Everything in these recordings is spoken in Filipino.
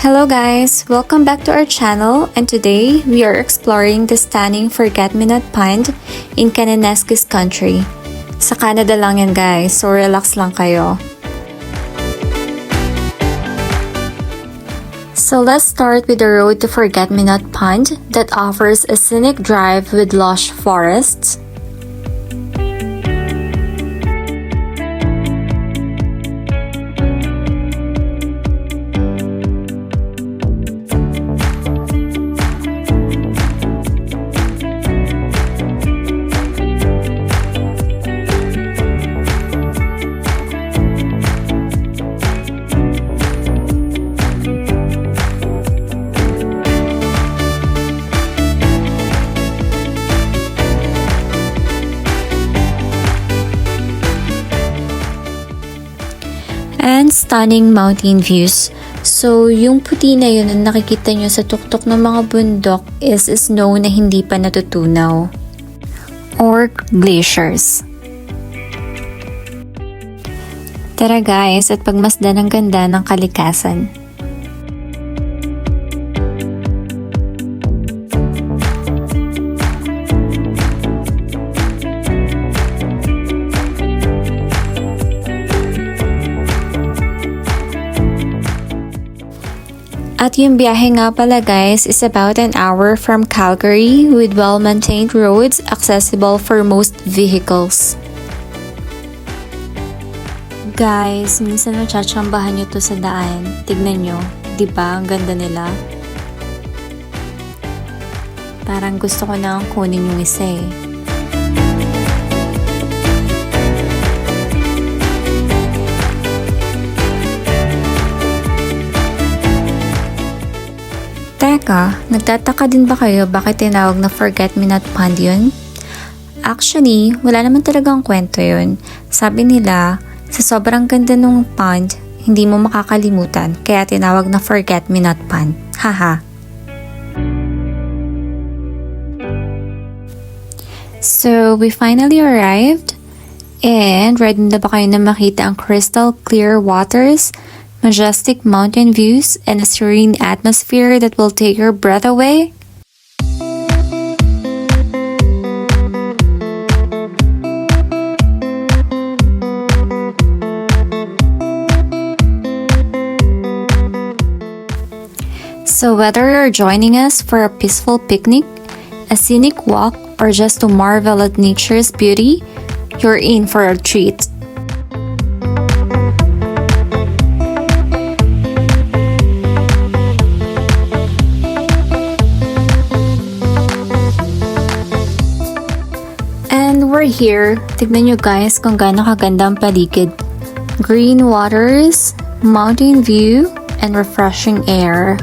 Hello guys! Welcome back to our channel, and today we are exploring the stunning Forgetmenot Pond in Kananaskis country. Sa Canada lang yan guys, so relax lang kayo. So let's start with the road to Forgetmenot Pond that offers a scenic drive with lush forests, and stunning mountain views. So, yung puti na yun na nakikita nyo sa tuktok ng mga bundok is snow na hindi pa natutunaw or glaciers. Tara guys, at pagmasdan ang ganda ng kalikasan. At yung biyahe nga pala guys is about an hour from Calgary with well-maintained roads accessible for most vehicles. Guys, minsan matsatsambahan nyo to sa daan. Tignan nyo, diba? Ang ganda nila. Parang gusto ko na kunin yung isa eh. Teka, nagtataka din ba kayo bakit tinawag na Forgetmenot Pond yun? Actually, wala naman talagang kwento yun. Sabi nila, sa sobrang ganda ng pond, hindi mo makakalimutan, kaya tinawag na Forgetmenot Pond. Haha. So, we finally arrived. And ready na ba kayo na makita ang crystal clear waters, majestic mountain views, and a serene atmosphere that will take your breath away? So whether you're joining us for a peaceful picnic, a scenic walk, or just to marvel at nature's beauty, you're in for a treat. And we're here. Tignan nyo guys kung gaano kaganda ang paligid. Green waters, mountain view, and refreshing air.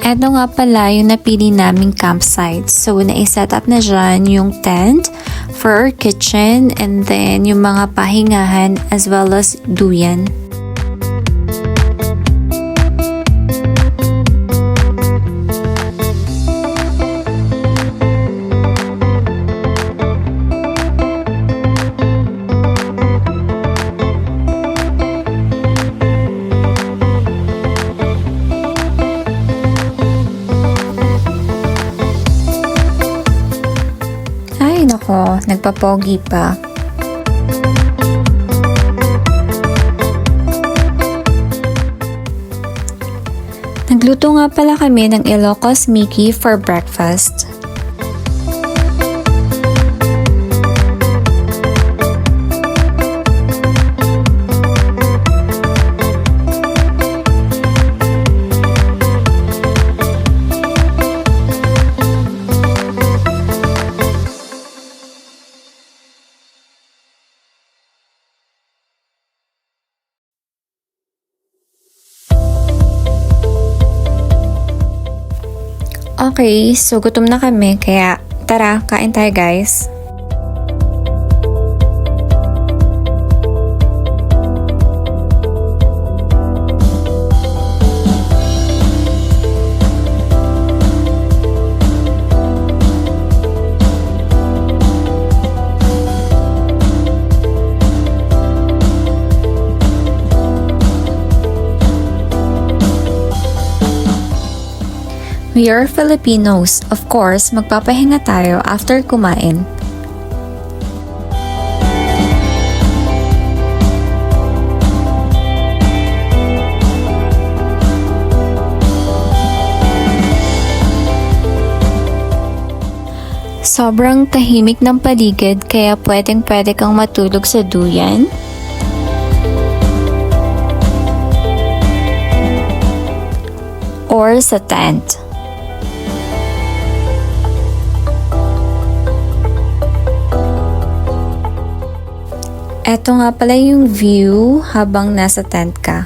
Eto nga pala yung napili naming campsite. So, nai-set up na dyan yung tent for our kitchen and then yung mga pahingahan as well as duyan. Nako, nagpapogi pa. Nagluto nga pala kami ng Ilocos Mickey for breakfast. Okay, so gutom na kami, kaya tara, kain tayo guys. We are Filipinos. Of course, magpapahinga tayo after kumain. Sobrang tahimik ng paligid kaya pwedeng-pwede kang matulog sa duyan. Or sa tent. Eto nga pala yung view habang nasa tent ka.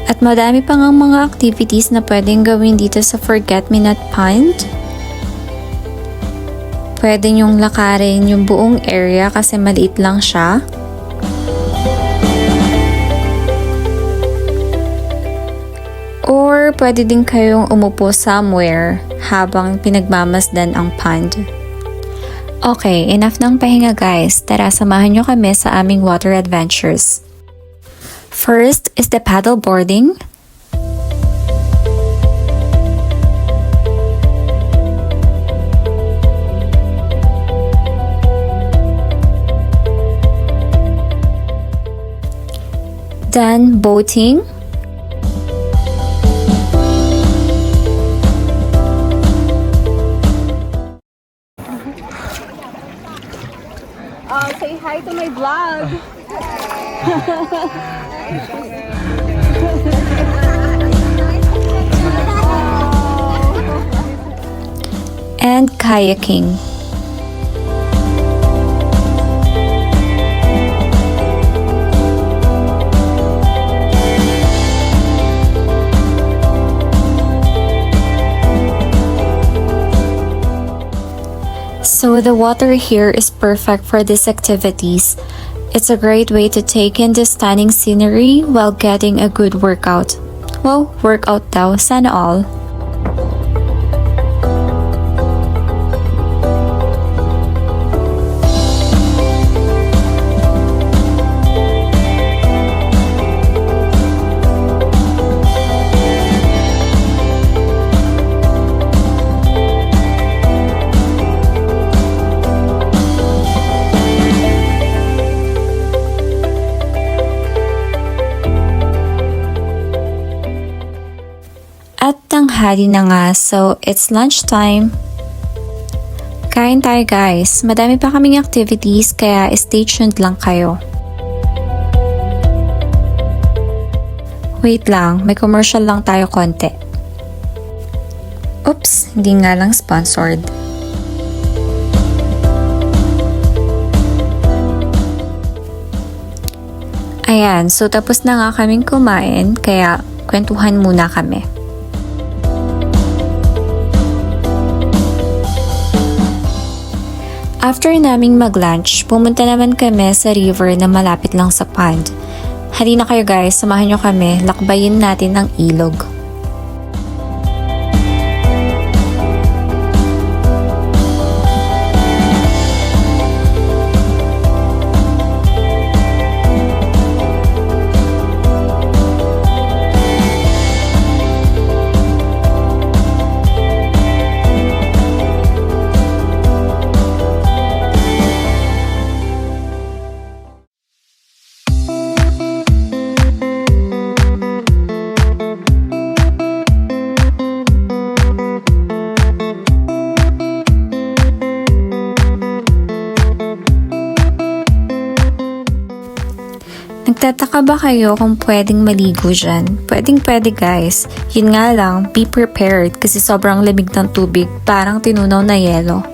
At madami pa ngang mga activities na pwedeng gawin dito sa Forgetmenot Pond. Pwede nyong lakarin yung buong area kasi maliit lang siya. Or pwede din kayong umupo somewhere habang pinagmamasdan ang pond. Okay, enough ng pahinga guys. Tara, samahan nyo kami sa aming water adventures. First is the paddle boarding. Then boating. Say hi to my vlog. And kayaking. So the water here is perfect for these activities. It's a great way to take in the stunning scenery while getting a good workout. Well, workout daw, sana all. At tanghali na nga, so it's lunchtime. Kain tayo guys, madami pa kaming activities kaya stay tuned lang kayo. Wait lang, may commercial lang tayo konti. Oops, hindi nga lang sponsored. Ayan, so tapos na nga kaming kumain kaya kwentuhan muna kami. After naming mag-lunch, pumunta naman kami sa river na malapit lang sa pond. Halina kayo guys, samahan nyo kami, lakbayin natin ang ilog. Nagtataka ba kayo kung pwedeng maligo dyan? Pwedeng-pwede guys. Yun nga lang, be prepared kasi sobrang lamig ng tubig, parang tinunaw na yelo.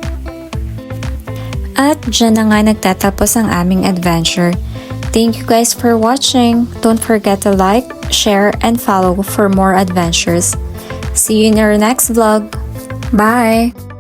At dyan na nga nagtatapos ang aming adventure. Thank you guys for watching. Don't forget to like, share, and follow for more adventures. See you in our next vlog. Bye!